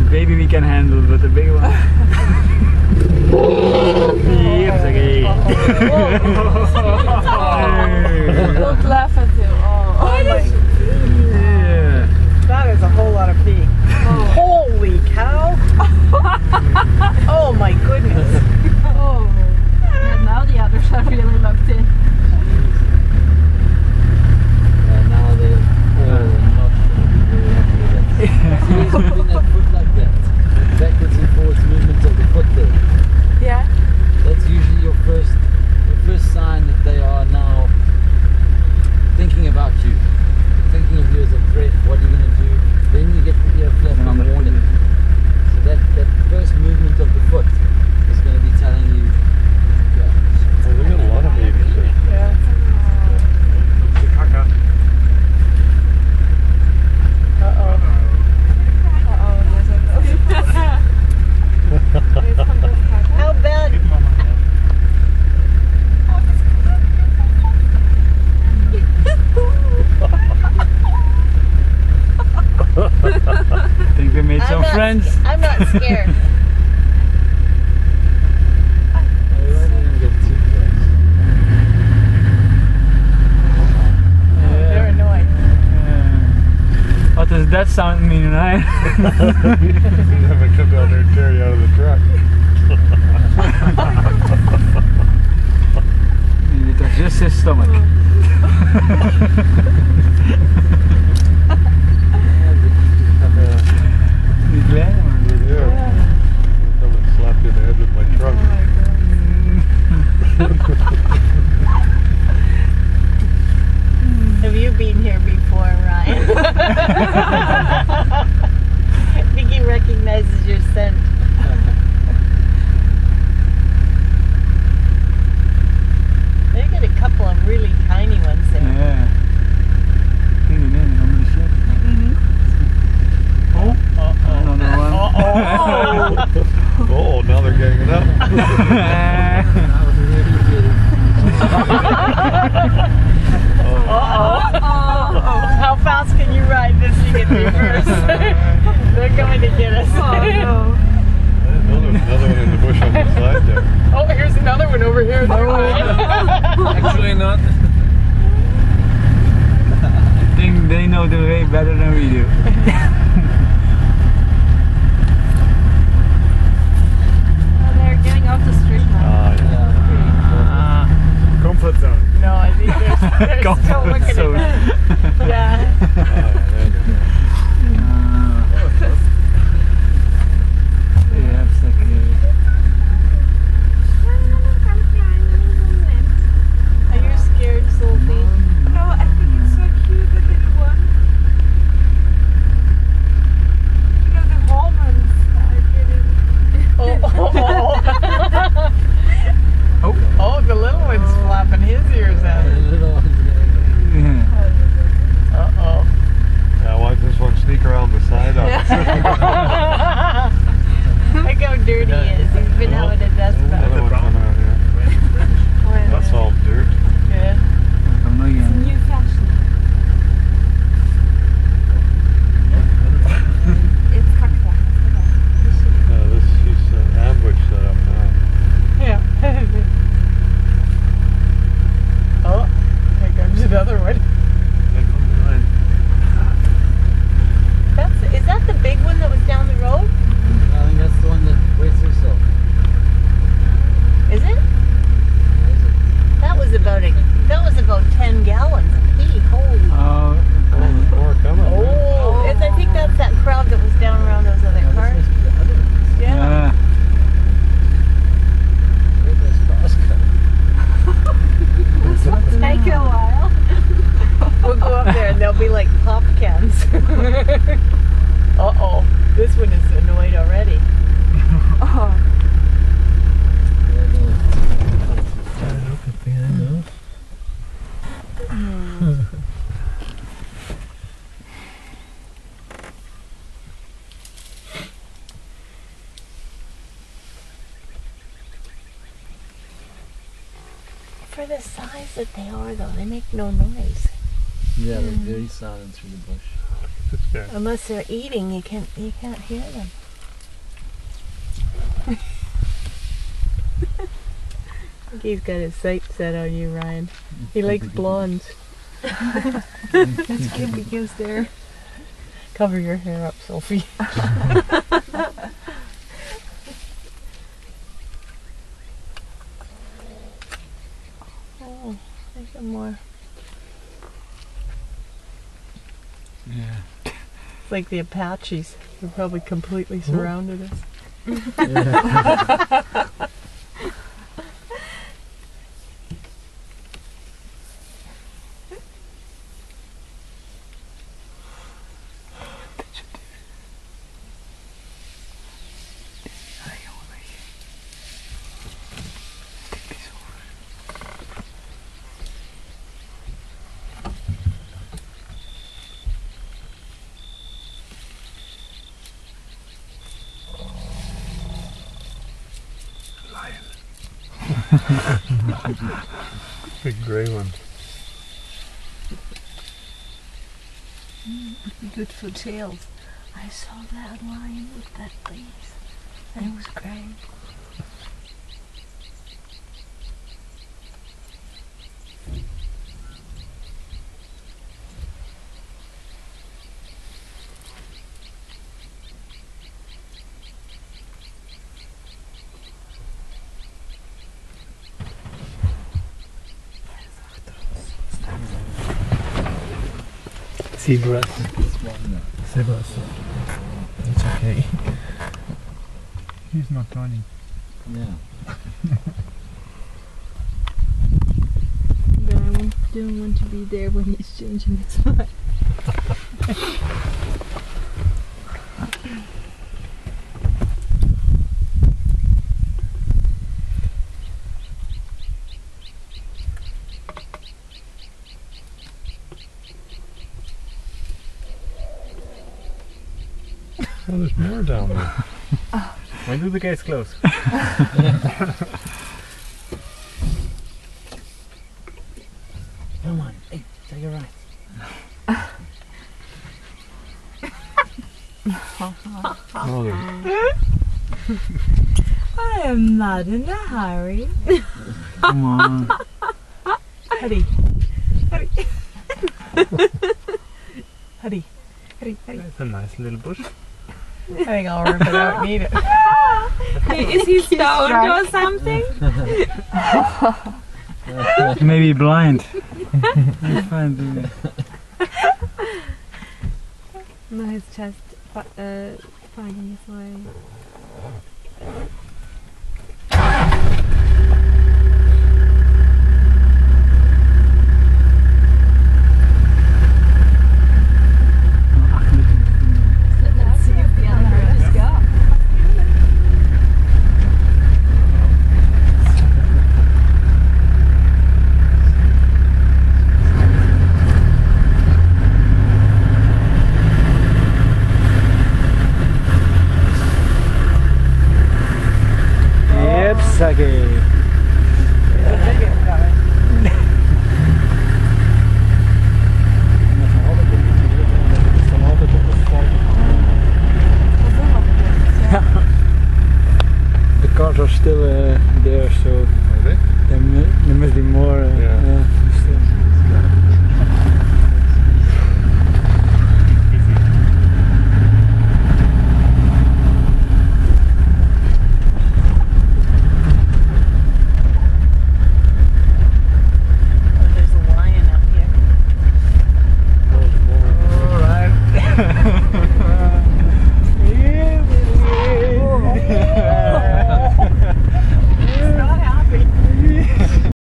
Baby we can handle, but the big one. Yes, okay. Don't laugh at him. Oh my. Yeah. That is a whole lot of pee. Holy cow! Oh my goodness. Oh. Yeah, now the others are really locked in. Now they're all not very happy with that. Seriously, moving that foot like that. Backwards and forwards movements of the foot there. Yeah. That's usually your first sign that they are now thinking about you. Thinking of you as a threat, what are you going to do? Then you get the ear flap and warning. So that first movement of the foot is going to be telling you, yeah. Well, we got a lot of babies here. Yeah. Uh-oh. How bad? Think we made some friends. I'm not scared. I won't even get too close. They're annoying. What does that sound mean, right? Have it come down there and tear you out of the truck. It was just his stomach. Niet blij, man. Yeah. Someone slapped you in the head with my trunk. Have you been here before, Ryan? I think he recognizes your scent. They got a couple of really tiny ones there. Yeah. Oh, another one. Oh, now they're ganging up. How fast can you ride this thing in reverse? They're going to get us. I didn't know there was another one in the bush on the side there. Oh, here's another one over here. Actually not. I think they know the way better than we do. Oh, they're getting off the street now. Comfort zone. No, I think they're still looking at zone. it. Yeah. Are you scared, Sophie? No, I think it's so cute, the little one. You know, the hormones are getting... Oh, the little one's flapping his ears out. The little one's getting For the size that they are, though, they make no noise. Yeah, they're very silent through the bush. Yeah. Unless they're eating, you can't hear them. I think he's got his sights set on you, Ryan. He likes blondes. That's good because they're... Cover your hair up, Sophie. Oh, there's some more. Yeah. It's like the Apaches. They probably completely surrounded us. Big grey one. Good for tails. I saw that lion with that leaves, and it was great. Zebras. This one, Zebras. It's okay. He's not running. yeah. But I don't want to be there when he's changing its mind. Oh, there's more down there. When do the gates close? Come on, hey, take a right. Oh, there's I am not in a hurry. Come on. Hurry. Hurry. Hurry. Hurry. Hurry. It's a nice little bush. I think I'll rip it out and eat it. Is he stoned or something? Maybe blind. He's fine doing it. No, he's just finding his way. Let's see if the other birds go. Yep, Sagi. The cars are still there, so Are they? there must be more. Yeah.